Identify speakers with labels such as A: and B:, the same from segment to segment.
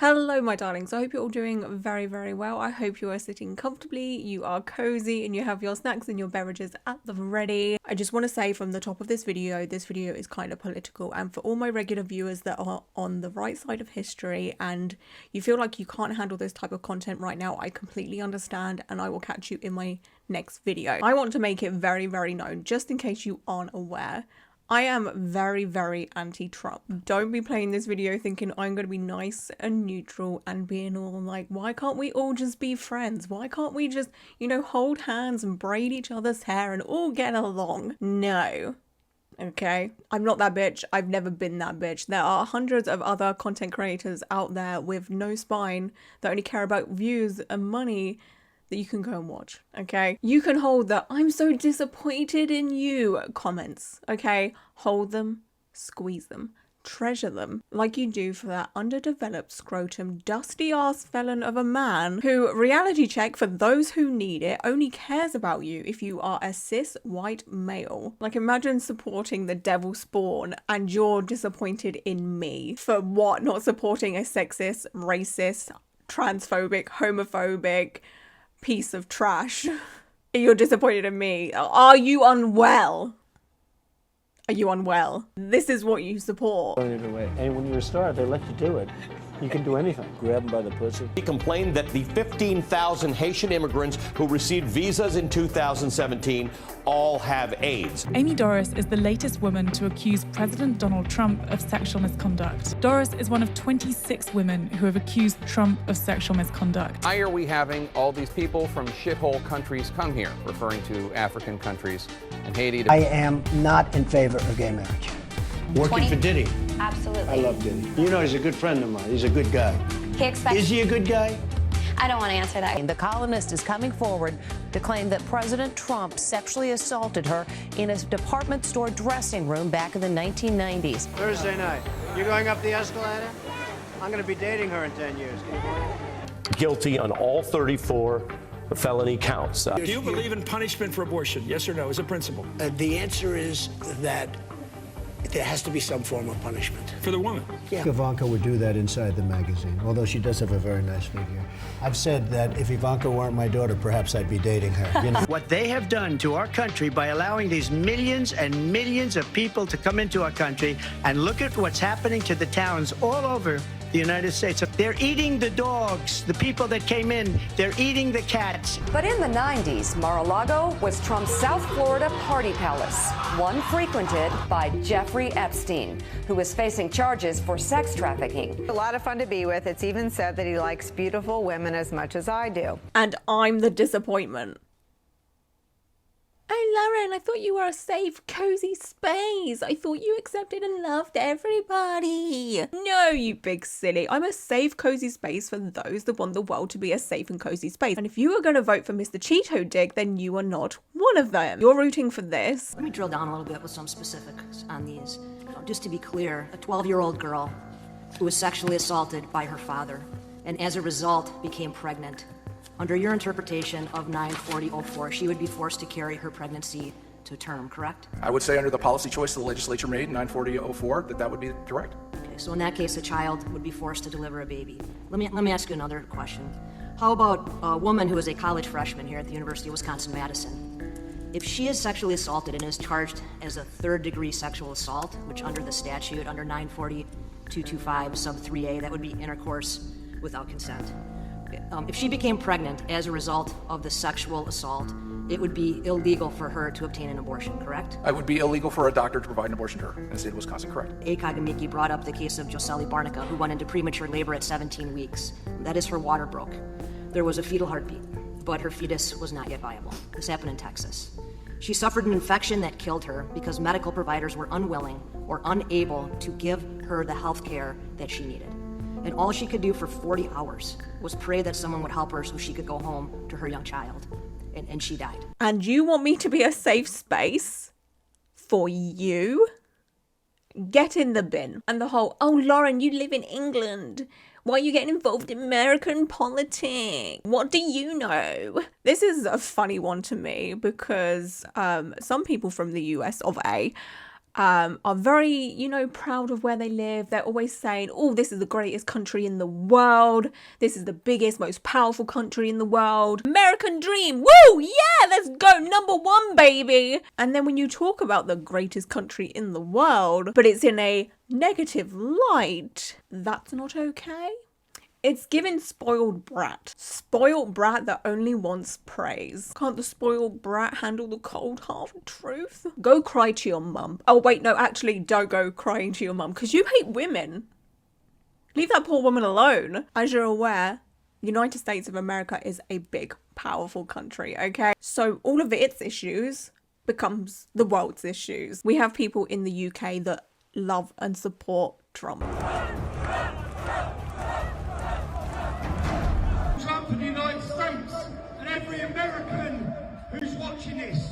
A: Hello my darlings, I hope you're all doing very, very well. I hope you are sitting comfortably, you are cozy, and you have your snacks and your beverages at the ready. I just want to say from the top of this video is kind of political, and for all my regular viewers that are on the right side of history and you feel like you can't handle this type of content right now, I completely understand, and I will catch you in my next video. I want to make it very, very known, just in case you aren't aware, I am very, very anti-Trump. Don't be playing this video thinking I'm going to be nice and neutral and being all like, why can't we all just be friends? Why can't we just, hold hands and braid each other's hair and all get along? No. Okay? I'm not that bitch. I've never been that bitch. There are hundreds of other content creators out there with no spine that only care about views and money that you can go and watch, okay? You can hold the "I'm so disappointed in you" comments, okay? Hold them, squeeze them, treasure them like you do for that underdeveloped scrotum dusty ass felon of a man who, reality check for those who need it, only cares about you if you are a cis white male. Like, imagine supporting the devil spawn and you're disappointed in me for what? Not supporting a sexist, racist, transphobic, homophobic piece of trash. You're disappointed in me. Are you unwell? Are you unwell? This is what you support.
B: And when you're a star, they let you do it. You can do anything. Grab them by the pussy.
C: He complained that the 15,000 Haitian immigrants who received visas in 2017 all have AIDS.
D: Amy Doris is the latest woman to accuse President Donald Trump of sexual misconduct. Doris is one of 26 women who have accused Trump of sexual misconduct.
E: Why are we having all these people from shithole countries come here, referring to African countries and Haiti?
F: I am not in favor of gay marriage.
B: Working for Diddy.
G: Absolutely.
B: I love Diddy. You know, he's a good friend of mine. He's a good guy. Is he a good guy?
G: I don't want to answer that.
H: The columnist is coming forward to claim that President Trump sexually assaulted her in a department store dressing room back in the 1990s.
I: Thursday night. You're going up the escalator? I'm going to be dating her in 10 years. Can you believe it?
C: Guilty on all 34 felony counts.
J: Do you believe in punishment for abortion? Yes or no, as a principle?
K: The answer is that there has to be some form of punishment.
J: For the woman?
K: Yeah.
B: Ivanka would do that inside the magazine, although she does have a very nice figure. I've said that if Ivanka weren't my daughter, perhaps I'd be dating her. You know?
F: What they have done to our country by allowing these millions and millions of people to come into our country, and look at what's happening to the towns all over the United States. They're eating the dogs, the people that came in, they're eating the cats.
L: But in the 90s, Mar-a-Lago was Trump's South Florida party palace, one frequented by Jeffrey Epstein, who is facing charges for sex trafficking.
M: A lot of fun to be with. It's even said that he likes beautiful women as much as I do.
A: And I'm the disappointment. Oh, Lauren, I thought you were a safe, cozy space. I thought you accepted and loved everybody. No, you big silly. I'm a safe, cozy space for those that want the world to be a safe and cozy space. And if you are going to vote for Mr. Cheeto Dick, then you are not one of them. You're rooting for this.
N: Let me drill down a little bit with some specifics on these. Just to be clear, a 12-year-old girl who was sexually assaulted by her father and as a result became pregnant. Under your interpretation of 94004, she would be forced to carry her pregnancy to term, correct?
O: I would say under the policy choice the legislature made, 94004, that would be correct.
N: Okay, so in that case, a child would be forced to deliver a baby. Let me ask you another question. How about a woman who is a college freshman here at the University of Wisconsin-Madison? If she is sexually assaulted and is charged as a third-degree sexual assault, which under the statute, under 940.225 sub 3A, that would be intercourse without consent. If she became pregnant as a result of the sexual assault, it would be illegal for her to obtain an abortion, correct?
O: It would be illegal for a doctor to provide an abortion to her in the state of Wisconsin, correct?
N: A. Kagamiki brought up the case of Joseli Barnica, who went into premature labor at 17 weeks. That is, her water broke. There was a fetal heartbeat, but her fetus was not yet viable. This happened in Texas. She suffered an infection that killed her because medical providers were unwilling or unable to give her the health care that she needed. And all she could do for 40 hours was pray that someone would help her so she could go home to her young child. And she died.
A: And you want me to be a safe space for you? Get in the bin. And the whole, oh, Lauren, you live in England. Why are you getting involved in American politics? What do you know? This is a funny one to me because some people from the US of A are very, you know, proud of where they live. They're always saying, oh, this is the greatest country in the world. This is the biggest, most powerful country in the world. American dream. Woo! Yeah, let's go. #1, baby. And then when you talk about the greatest country in the world, but it's in a negative light, that's not okay. It's giving spoiled brat. Spoiled brat that only wants praise. Can't the spoiled brat handle the cold hard truth? Go cry to your mum. Oh wait, no, actually don't go crying to your mum because you hate women. Leave that poor woman alone. As you're aware, United States of America is a big, powerful country, okay? So all of its issues becomes the world's issues. We have people in the UK that love and support Trump.
G: Trump in the United States and every American who's watching this,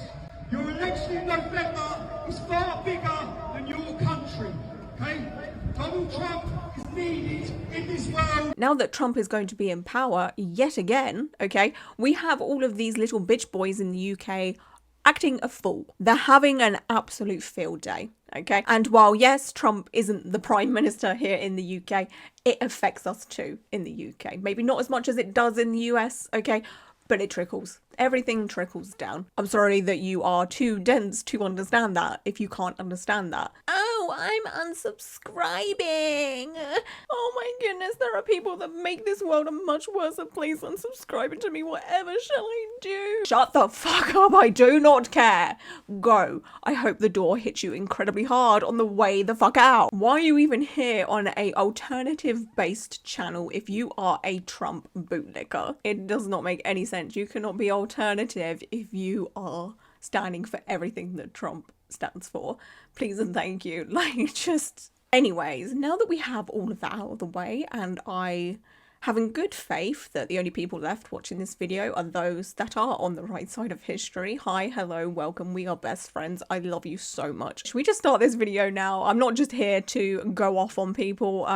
G: your election in November is far bigger than your country, okay? Donald Trump is needed in this world.
A: Now that Trump is going to be in power yet again, okay, we have all of these little bitch boys in the UK acting a fool. They're having an absolute field day, okay? And while, yes, Trump isn't the Prime Minister here in the UK, it affects us too in the UK. Maybe not as much as it does in the US, okay? But it trickles. Everything trickles down. I'm sorry that you are too dense to understand that if you can't understand that. Oh, I'm unsubscribing. Oh my goodness, there are people that make this world a much worse place unsubscribing to me. Whatever shall I do? Shut the fuck up, I do not care. Go. I hope the door hits you incredibly hard on the way the fuck out. Why are you even here on a alternative based channel if you are a Trump bootlicker? It does not make any sense. You cannot be alternative if you are standing for everything that Trump stands for. Please and thank you. Like, just... Anyways, now that we have all of that out of the way, and I have in good faith that the only people left watching this video are those that are on the right side of history. Hi, hello, welcome, we are best friends. I love you so much. Should we just start this video now? I'm not just here to go off on people.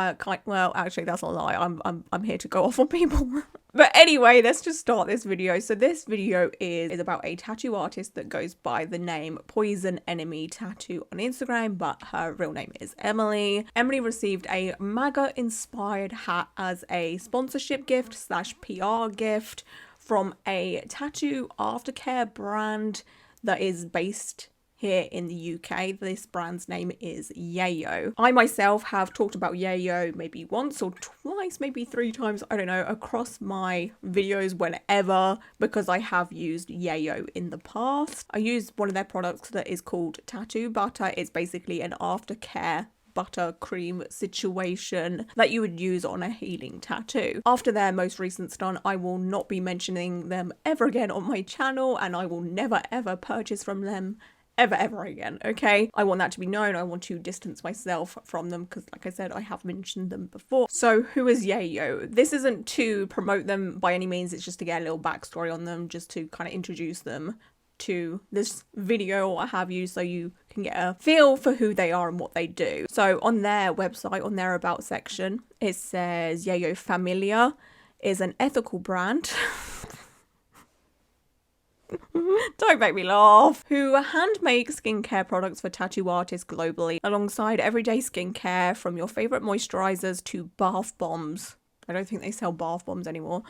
A: Well, actually, that's a lie. I'm here to go off on people. But anyway, let's just start this video. So this video is about a tattoo artist that goes by the name Poison Enemy Tattoo on Instagram, but her real name is Emily. Emily received a MAGA inspired hat as a sponsorship gift / PR gift from a tattoo aftercare brand that is based here in the UK. This brand's name is Yayo. I myself have talked about Yayo maybe once or twice, maybe 3 times, I don't know, across my videos whenever, because I have used Yayo in the past. I used one of their products that is called Tattoo Butter. It's basically an aftercare buttercream situation that you would use on a healing tattoo. After their most recent stunt, I will not be mentioning them ever again on my channel, and I will never ever purchase from them ever again, okay? I want that to be known. I want to distance myself from them because, like I said, I have mentioned them before. So who is Yayo? This isn't to promote them by any means. It's just to get a little backstory on them, just to kind of introduce them to this video or what have you, so you can get a feel for who they are and what they do. So on their website, on their about section, it says Yayo Familia is an ethical brand don't make me laugh, who hand make skincare products for tattoo artists globally, alongside everyday skincare from your favorite moisturizers to bath bombs. I don't think they sell bath bombs anymore.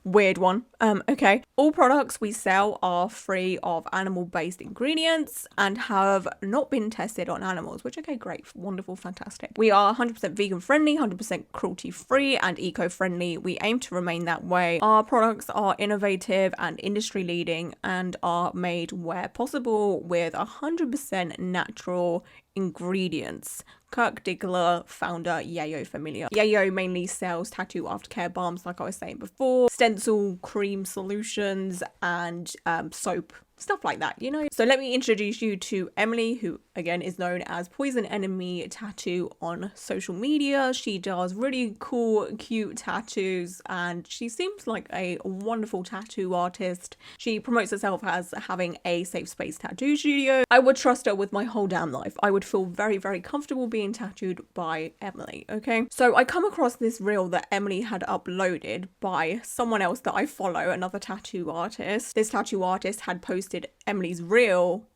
A: Weird one. Okay. All products we sell are free of animal-based ingredients and have not been tested on animals, which, okay, great, wonderful, fantastic. We are 100% vegan friendly, 100% cruelty free and eco-friendly. We aim to remain that way. Our products are innovative and industry leading and are made where possible with 100% natural ingredients. Kirk Diggler, founder, Yayo Familia. Yayo mainly sells tattoo aftercare balms, like I was saying before, stencil cream solutions, and soap, stuff like that, you know. So let me introduce you to Emily, who again is known as Poison Enemy Tattoo on social media. She does really cool, cute tattoos, and she seems like a wonderful tattoo artist. She promotes herself as having a safe space tattoo studio. I would trust her with my whole damn life. I would feel very, very comfortable being tattooed by Emily, okay? So I come across this reel that Emily had uploaded by someone else that I follow, another tattoo artist. This tattoo artist had posted Emily's reel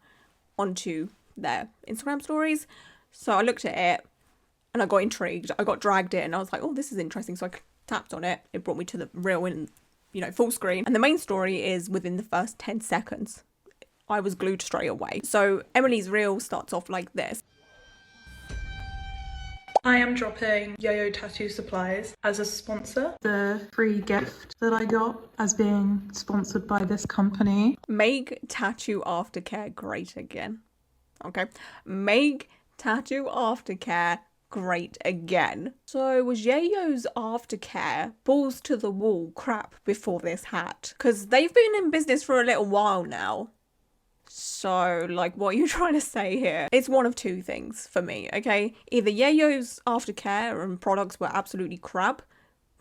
A: onto their Instagram stories. So I looked at it and I got intrigued. I got dragged in. I was like, oh, this is interesting. So I tapped on it. It brought me to the reel in, you know, full screen. And the main story is within the first 10 seconds. I was glued straight away. So Emily's reel starts off like this.
D: I am dropping Yo-Yo Tattoo Supplies as a sponsor. The free gift that I got as being sponsored by this company.
A: Make Tattoo Aftercare great again. Okay. Make Tattoo Aftercare great again. So was Yayo's Aftercare balls to the wall crap before this hat? Because they've been in business for a little while now. So, like, what are you trying to say here? It's one of two things for me, okay? Either Yayo's Aftercare and products were absolutely crap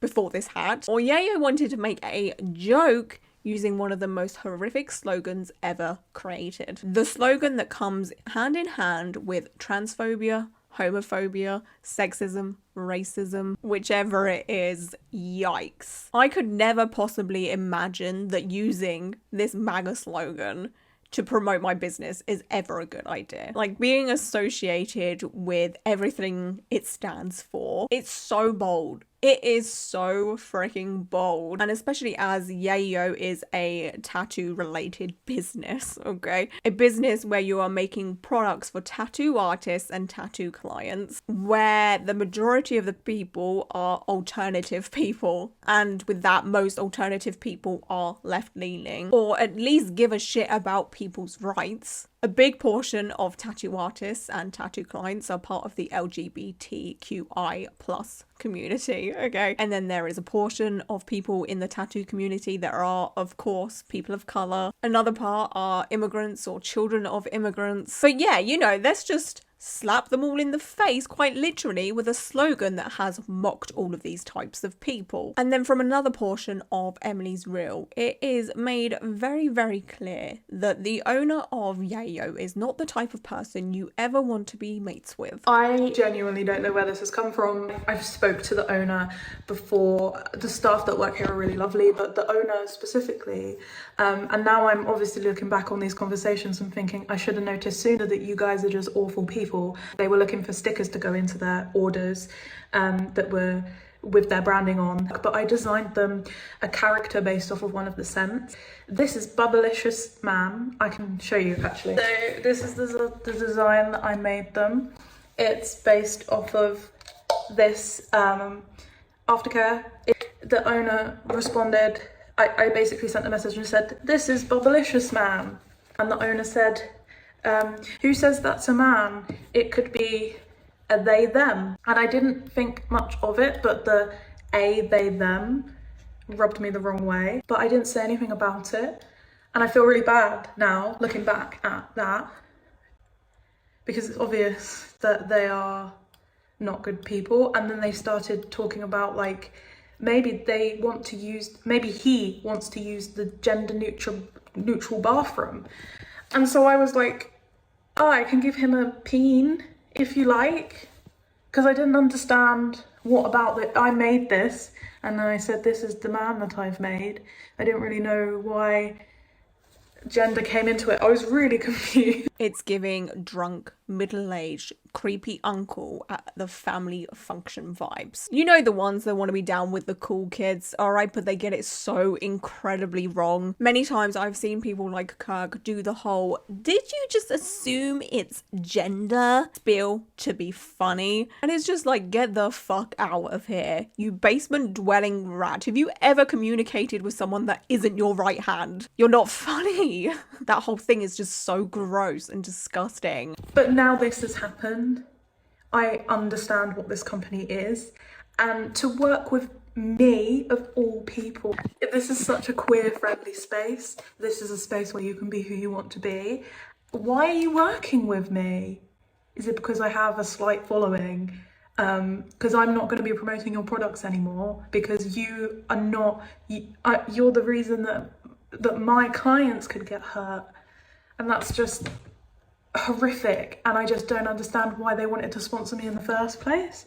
A: before this hat, or Yayo wanted to make a joke using one of the most horrific slogans ever created. The slogan that comes hand in hand with transphobia, homophobia, sexism, racism, whichever it is, yikes. I could never possibly imagine that using this MAGA slogan to promote my business is ever a good idea. Like, being associated with everything it stands for, it's so bold. It is so freaking bold. And especially as Yayo is a tattoo related business, okay? A business where you are making products for tattoo artists and tattoo clients, where the majority of the people are alternative people. And with that, most alternative people are left leaning, or at least give a shit about people's rights. A big portion of tattoo artists and tattoo clients are part of the LGBTQI+ community, okay? And then there is a portion of people in the tattoo community that are, of course, people of colour. Another part are immigrants or children of immigrants. But yeah, you know, let's just slap them all in the face, quite literally, with a slogan that has mocked all of these types of people. And then from another portion of Emily's reel, it is made very, very clear that the owner of Yayo is not the type of person you ever want to be mates with.
D: I genuinely don't know where this has come from. I've spoke to the owner before. The staff that work here are really lovely, but the owner specifically, and now I'm obviously looking back on these conversations and thinking I should have noticed sooner that you guys are just awful people. They were looking for stickers to go into their orders that were with their branding on, but I designed them a character based off of one of the scents. This is Bubblicious Man. I can show you actually. So this is the design that I made them. It's based off of this Aftercare. The owner responded, I basically sent a message and said, "This is Bubblicious Man," and the owner said, "Who says that's a man? It could be a they, them." And I didn't think much of it, but the a, they, them rubbed me the wrong way. But I didn't say anything about it. And I feel really bad now, looking back at that, because it's obvious that they are not good people. And then they started talking about, like, maybe he wants to use the gender neutral bathroom. And so I was like, oh, I can give him a peen if you like, because I didn't understand what about it. I made this, and then I said, this is the man that I've made. I didn't really know why gender came into it. I was really confused.
A: It's giving drunk, middle-aged, creepy uncle at the family function vibes. You know, the ones that want to be down with the cool kids, alright, but they get it so incredibly wrong. Many times I've seen people like Kirk do the whole, did you just assume it's gender spiel to be funny? And it's just like, get the fuck out of here, you basement dwelling rat. Have you ever communicated with someone that isn't your right hand? You're not funny. That whole thing is just so gross and disgusting.
D: But now this has happened, I understand what this company is, and to work with me, of all people, this is such a queer friendly space. This is a space where you can be who you want to be. Why are you working with me? Is it because I have a slight following? Because I'm not going to be promoting your products anymore, because you are not, you're the reason that my clients could get hurt, and that's just horrific. And I just don't understand why they wanted to sponsor me in the first place.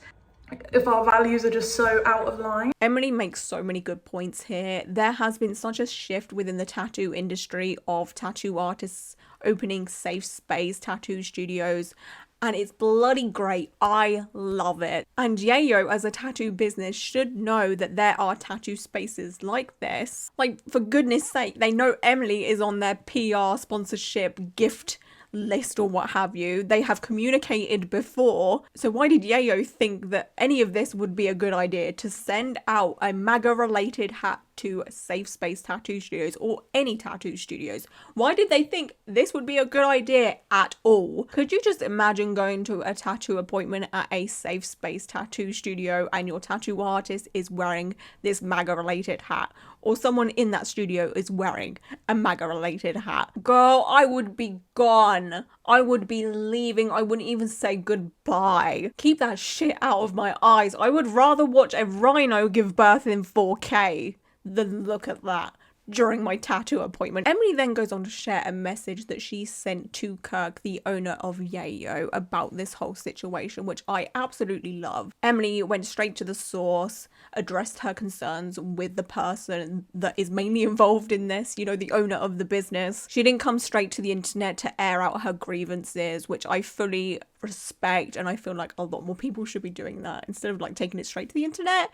D: if our values are just so out of line.
A: Emily makes so many good points here. There has been such a shift within the tattoo industry of tattoo artists opening safe space tattoo studios, and it's bloody great. I love it. And Yayo as a tattoo business should know that there are tattoo spaces like this. Like, for goodness sake, they know Emily is on their PR, sponsorship, gift list or what have you. They have communicated before. So why did Yayo think that any of this would be a good idea to send out a MAGA related hat to safe space tattoo studios or any tattoo studios? Why did they think this would be a good idea at all? Could you just imagine going to a tattoo appointment at a safe space tattoo studio and your tattoo artist is wearing this MAGA related hat, or someone in that studio is wearing a MAGA related hat? Girl, I would be gone. I would be leaving. I wouldn't even say goodbye. Keep that shit out of my eyes. I would rather watch a rhino give birth in 4K than look at that during my tattoo appointment. Emily then goes on to share a message that she sent to Kirk, the owner of Yayo, about this whole situation, which I absolutely love. Emily went straight to the source, addressed her concerns with the person that is mainly involved in this, you know, the owner of the business. She didn't come straight to the internet to air out her grievances, which I fully respect, and I feel like a lot more people should be doing that. Instead of like taking it straight to the internet,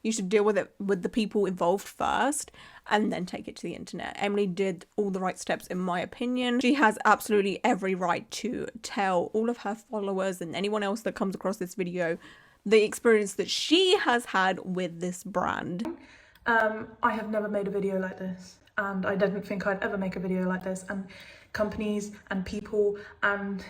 A: you should deal with it with the people involved first and then take it to the internet. Emily did all the right steps in my opinion. She has absolutely every right to tell all of her followers and anyone else that comes across this video the experience that she has had with this brand.
D: I have never made a video like this, and I didn't think I'd ever make a video like this, and companies and people and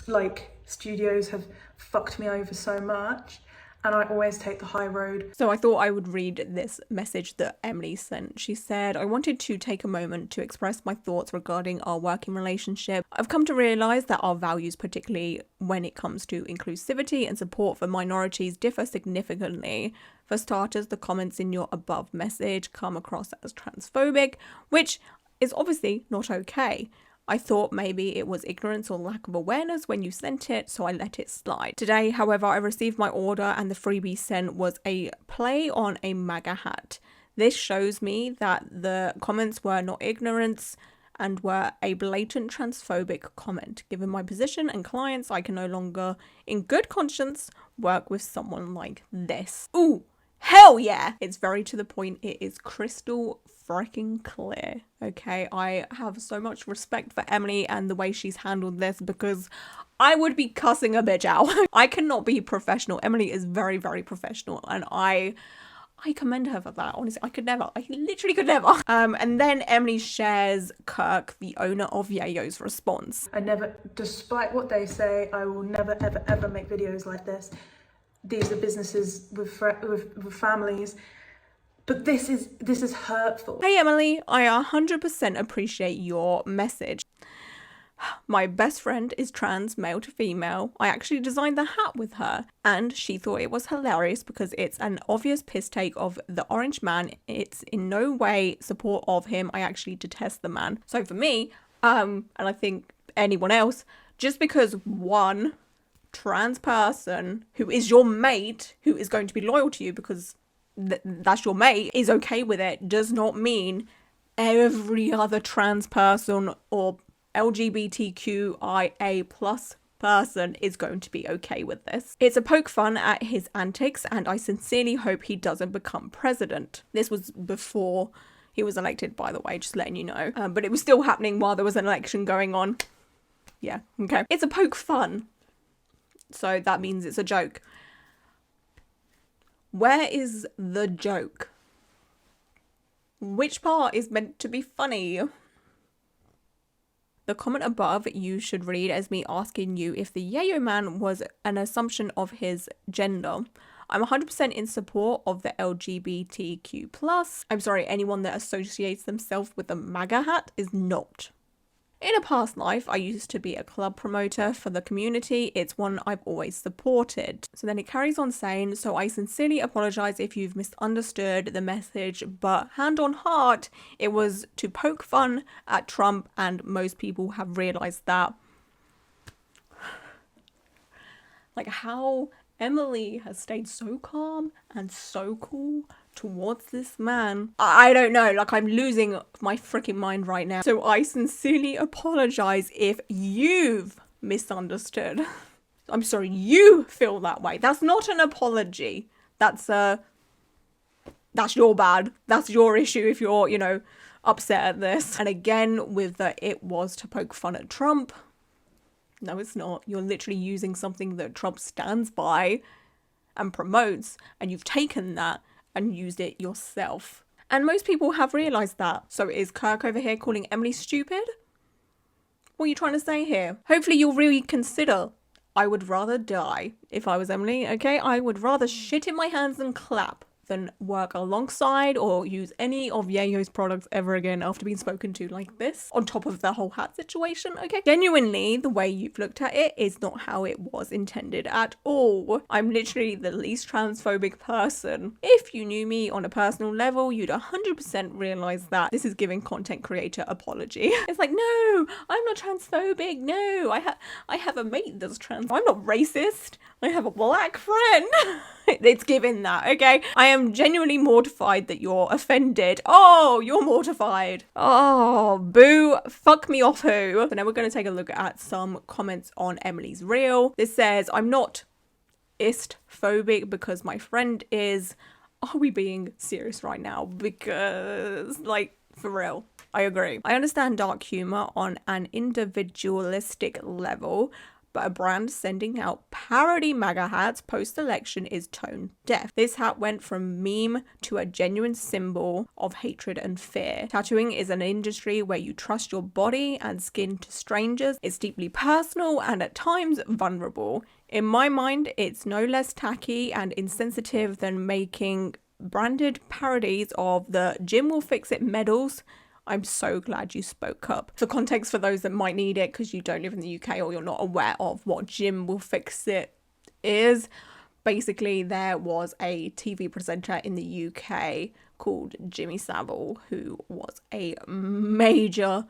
D: like studios have fucked me over so much. And I always take the high road.
A: So I thought I would read this message that Emily sent. She said, I wanted to take a moment to express my thoughts regarding our working relationship. I've come to realise that our values, particularly when it comes to inclusivity and support for minorities, differ significantly. For starters, the comments in your above message come across as transphobic, which is obviously not okay. I thought maybe it was ignorance or lack of awareness when you sent it, so I let it slide. Today, however, I received my order and the freebie sent was a play on a MAGA hat. This shows me that the comments were not ignorance and were a blatant transphobic comment. Given my position and clients, I can no longer, in good conscience, work with someone like this. Ooh, hell yeah! It's very to the point. It is crystal freaking clear. Okay, I have so much respect for Emily and the way she's handled this, because I would be cussing a bitch out. I cannot be professional. Emily is very, very professional, and I commend her for that. Honestly, I could never. I literally could never. And then Emily shares Kirk, the owner of Yayo's response.
D: I never, despite what they say, I will never, ever, ever make videos like this. These are businesses with families. But this is hurtful.
A: Hey Emily, I 100% appreciate your message. My best friend is trans, male to female. I actually designed the hat with her, and she thought it was hilarious because it's an obvious piss take of the orange man. It's in no way support of him. I actually detest the man. So for me, and I think anyone else, just because one trans person who is your mate, who is going to be loyal to you because that's your mate, is okay with it, does not mean every other trans person or LGBTQIA plus person is going to be okay with this. It's a poke fun at his antics, and I sincerely hope he doesn't become president. This was before he was elected, by the way, just letting you know. But it was still happening while there was an election going on. Yeah, okay. It's a poke fun, so that means it's a joke. Where is the joke? Which part is meant to be funny? The comment above you should read as me asking you if the Yayo man was an assumption of his gender. I'm 100% in support of the LGBTQ+. I'm sorry, anyone that associates themselves with the MAGA hat is not. In a past life, I used to be a club promoter for the community. It's one I've always supported. So then it carries on saying, so I sincerely apologize if you've misunderstood the message, but hand on heart, it was to poke fun at Trump, and most people have realized that. Like, how Emily has stayed so calm and so cool towards this man. I don't know, like I'm losing my freaking mind right now. So I sincerely apologize if you've misunderstood. I'm sorry, you feel that way. That's not an apology. That's your bad. That's your issue if you're, you know, upset at this. And again, with the it was to poke fun at Trump. No, it's not. You're literally using something that Trump stands by and promotes, and you've taken that and used it yourself. And most people have realised that. So is Kirk over here calling Emily stupid? What are you trying to say here? Hopefully you'll really consider. I would rather die if I was Emily, okay? I would rather shit in my hands and clap than work alongside or use any of Yayo's products ever again after being spoken to like this, on top of the whole hat situation, okay? Genuinely, the way you've looked at it is not how it was intended at all. I'm literally the least transphobic person. If you knew me on a personal level, you'd 100% realize that this is giving content creator apology. It's like, no, I'm not transphobic. No, I have a mate that's trans. I'm not racist. I have a black friend. It's given that, okay? I am genuinely mortified that you're offended. Oh, you're mortified. Oh, boo. Fuck me off who. So now we're going to take a look at some comments on Emily's reel. This says, I'm not ist-phobic because my friend is. Are we being serious right now? Because, like, for real. I agree. I understand dark humor on an individualistic level, but a brand sending out parody MAGA hats post-election is tone deaf. This hat went from meme to a genuine symbol of hatred and fear. Tattooing is an industry where you trust your body and skin to strangers. It's deeply personal and at times vulnerable. In my mind, it's no less tacky and insensitive than making branded parodies of the Jim Will Fix It medals. I'm so glad you spoke up. For context, for those that might need it because you don't live in the UK or you're not aware of what Jim Will Fix It is, basically there was a TV presenter in the UK called Jimmy Savile who was a major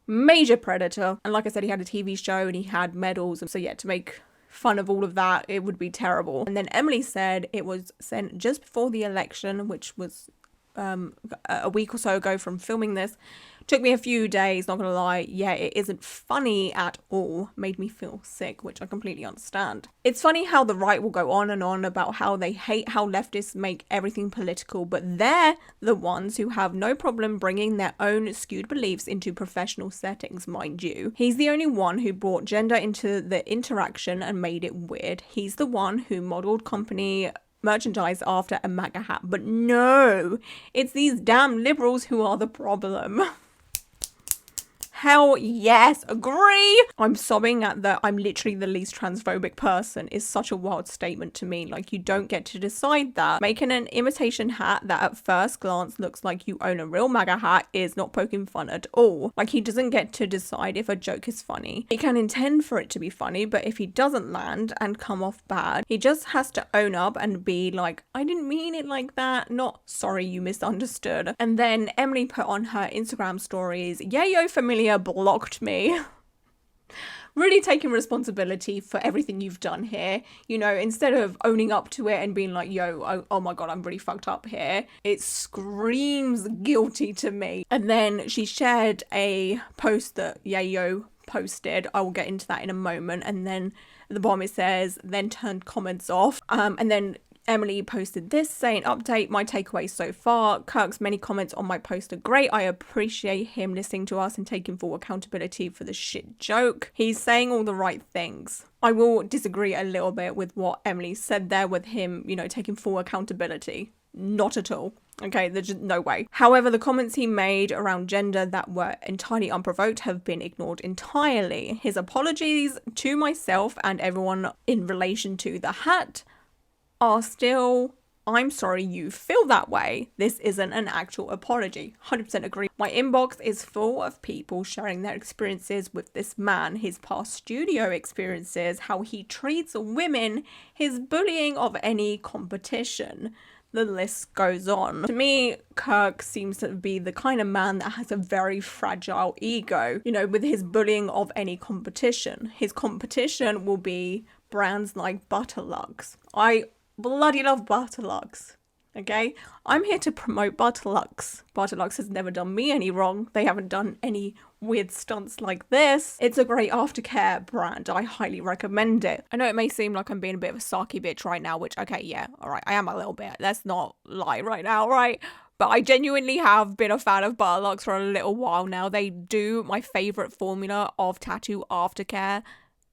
A: predator. And like I said, he had a TV show and he had medals. And so yeah, to make fun of all of that, it would be terrible. And then Emily said it was sent just before the election, which was a week or so ago from filming this. Took me a few days, not gonna lie. Yeah, it isn't funny at all. Made me feel sick, which I completely understand. It's funny how the right will go on and on about how they hate how leftists make everything political, but they're the ones who have no problem bringing their own skewed beliefs into professional settings, mind you. He's the only one who brought gender into the interaction and made it weird. He's the one who modeled company merchandise after a MAGA hat. But no, it's these damn liberals who are the problem. Hell yes, agree. I'm sobbing at the I'm literally the least transphobic person is such a wild statement to me. Like, you don't get to decide that. Making an imitation hat that at first glance looks like you own a real MAGA hat is not poking fun at all. Like, he doesn't get to decide if a joke is funny. He can intend for it to be funny, but if he doesn't land and come off bad, he just has to own up and be like, I didn't mean it like that, not sorry you misunderstood. And then Emily put on her Instagram stories, Yayo familiar blocked me. Really taking responsibility for everything you've done here. You know, instead of owning up to it and being like, yo, oh my god, I'm really fucked up here. It screams guilty to me. And then she shared a post that Yayo posted. I will get into that in a moment. And then at the bottom it says, then turned comments off. And then Emily posted this saying, update, my takeaways so far. Kirk's many comments on my post are great. I appreciate him listening to us and taking full accountability for the shit joke. He's saying all the right things. I will disagree a little bit with what Emily said there with him, you know, taking full accountability. Not at all. Okay, there's just no way. However, the comments he made around gender that were entirely unprovoked have been ignored entirely. His apologies to myself and everyone in relation to the hat are still, I'm sorry you feel that way. This isn't an actual apology. 100% agree. My inbox is full of people sharing their experiences with this man, his past studio experiences, how he treats women, his bullying of any competition. The list goes on. To me, Kirk seems to be the kind of man that has a very fragile ego. You know, with his bullying of any competition. His competition will be brands like Butterlux. I bloody love Butterlux. Okay, I'm here to promote Butterlux. Butterlux has never done me any wrong. They haven't done any weird stunts like this. It's a great aftercare brand. I highly recommend it. I know it may seem like I'm being a bit of a sarky bitch right now, which, okay, yeah, all right, I am a little bit. Let's not lie right now, right? But I genuinely have been a fan of Butterlux for a little while now. They do my favorite formula of tattoo aftercare.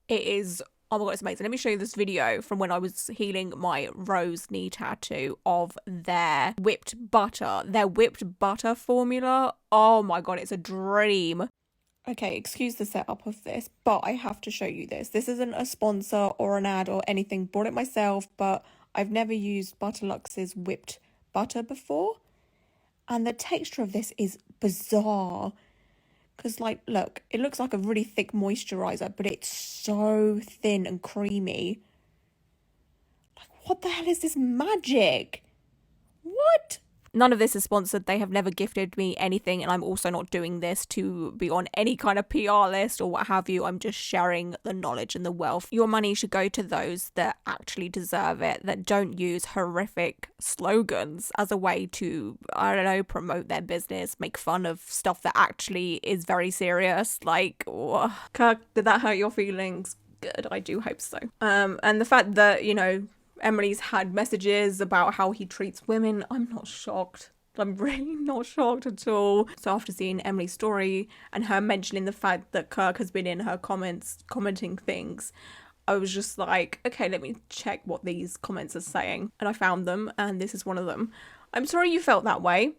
A: It is, oh my god, it's amazing. Let me show you this video from when I was healing my rose knee tattoo of their whipped butter formula. Oh my god, it's a dream. Okay, excuse the setup of this, but I have to show you this. This isn't a sponsor or an ad or anything. Bought it myself, but I've never used Butterlux's whipped butter before. And the texture of this is bizarre. Because, like, look, it looks like a really thick moisturizer, but it's so thin and creamy. Like, what the hell is this magic? What? None of this is sponsored. They have never gifted me anything, and I'm also not doing this to be on any kind of PR list or what have you. I'm just sharing the knowledge and the wealth. Your money should go to those that actually deserve it, that don't use horrific slogans as a way to, I don't know, promote their business, make fun of stuff that actually is very serious. Like, oh. Kirk, did that hurt your feelings? Good, I do hope so. And the fact that, you know, Emily's had messages about how he treats women, I'm not shocked. I'm really not shocked at all. So after seeing Emily's story and her mentioning the fact that Kirk has been in her comments commenting things, I was just like, okay, let me check what these comments are saying. And I found them, and this is one of them. I'm sorry you felt that way.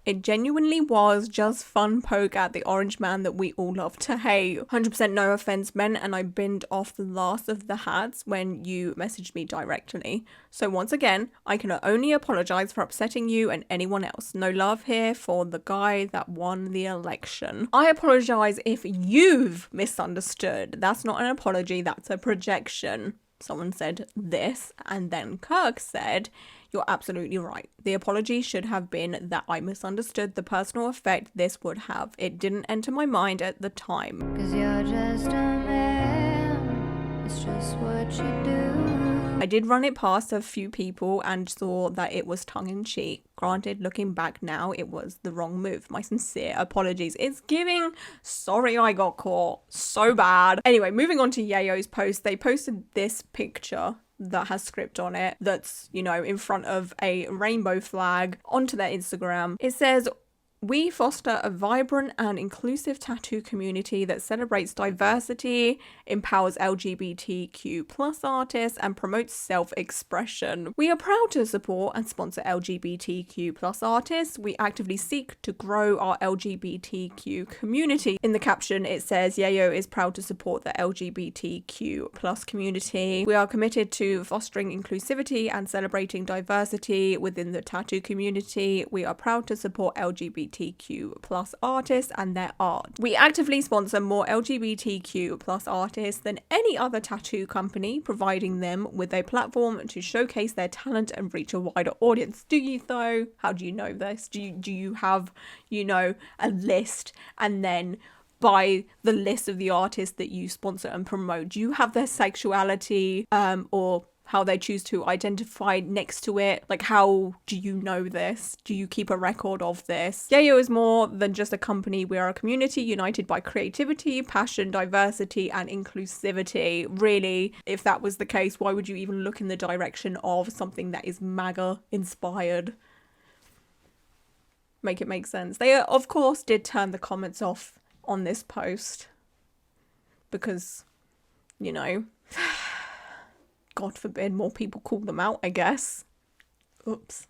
A: It genuinely was just fun poke at the orange man that we all love to hate. 100% no offense meant, and I binned off the last of the hats when you messaged me directly. So once again, I can only apologize for upsetting you and anyone else. No love here for the guy that won the election. I apologize if you've misunderstood. That's not an apology, that's a projection. Someone said this, and then Kirk said, you're absolutely right. The apology should have been that I misunderstood the personal effect this would have. It didn't enter my mind at the time. 'Cause you're just a man. It's just what you do. I did run it past a few people and saw that it was tongue-in-cheek. Granted, looking back now, it was the wrong move. My sincere apologies. It's giving sorry I got caught so bad. Anyway, moving on to Yayo's post. They posted this picture that has script on it that's, you know, in front of a rainbow flag onto their Instagram. It says, we foster a vibrant and inclusive tattoo community that celebrates diversity, empowers LGBTQ+ artists, and promotes self-expression. We are proud to support and sponsor LGBTQ+ artists. We actively seek to grow our LGBTQ community. In the caption, it says, Yayo is proud to support the LGBTQ+ community. We are committed to fostering inclusivity and celebrating diversity within the tattoo community. We are proud to support LGBTQ+ artists and their art. We actively sponsor more LGBTQ+ artists than any other tattoo company, providing them with a platform to showcase their talent and reach a wider audience. Do you though? How do you know this? Do you have, you know, a list, and then by the list of the artists that you sponsor and promote, do you have their sexuality or how they choose to identify next to it? Like, how do you know this? Do you keep a record of this? Yayo is more than just a company. We are a community united by creativity, passion, diversity, and inclusivity. Really, if that was the case, why would you even look in the direction of something that is MAGA inspired? Make it make sense. They, of course, did turn the comments off on this post because, you know, God forbid more people call them out, I guess. Oops.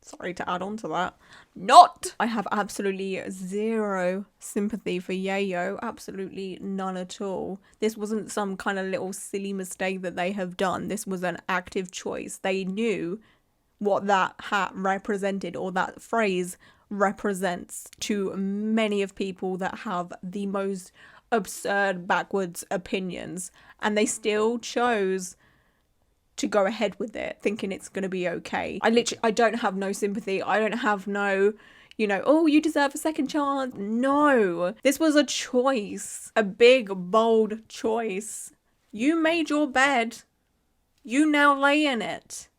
A: Sorry to add on to that. I have absolutely zero sympathy for Yayo. Absolutely none at all. This wasn't some kind of little silly mistake that they have done. This was an active choice. They knew what that hat represented, or that phrase represents, to many of people that have the most absurd, backwards opinions. And they still chose to go ahead with it, thinking it's going to be okay. I don't have no sympathy. I don't have no, you know, oh, you deserve a second chance. No, this was a choice, a big, bold choice. You made your bed. You now lay in it.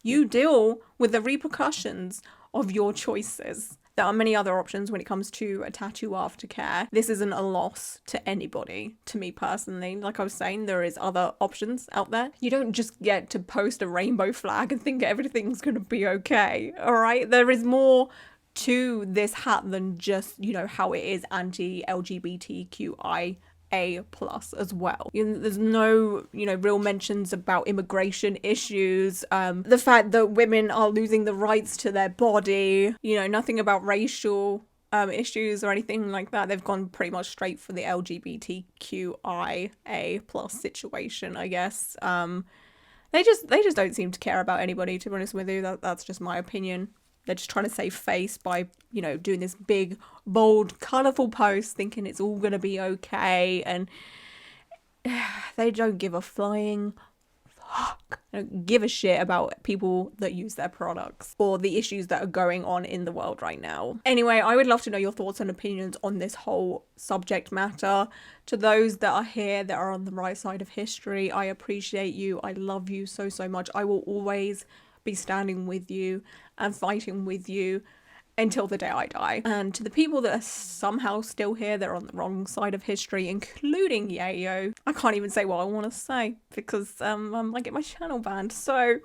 A: You deal with the repercussions of your choices. There are many other options when it comes to a tattoo aftercare. This isn't a loss to anybody, to me personally. Like I was saying, there is other options out there. You don't just get to post a rainbow flag and think everything's going to be okay, all right? There is more to this hat than just, you know, how it is anti-LGBTQIA+ as well. You know, there's no, you know, real mentions about immigration issues, the fact that women are losing the rights to their body, you know, nothing about racial issues or anything like that. They've gone pretty much straight for the LGBTQIA+ situation, I guess. They just don't seem to care about anybody, to be honest with you. That's just my opinion. They're just trying to save face by, you know, doing this big, bold, colourful post, thinking it's all going to be okay. And they don't give a flying fuck. They don't give a shit about people that use their products or the issues that are going on in the world right now. Anyway, I would love to know your thoughts and opinions on this whole subject matter. To those that are here, that are on the right side of history, I appreciate you. I love you so, so much. I will always be standing with you and fighting with you until the day I die. And to the people that are somehow still here, they're on the wrong side of history, including Yayo, I can't even say what I want to say because I might get my channel banned. So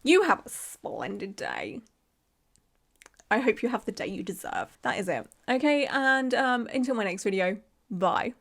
A: you have a splendid day. I hope you have the day you deserve. That is it. Okay, and until my next video, bye.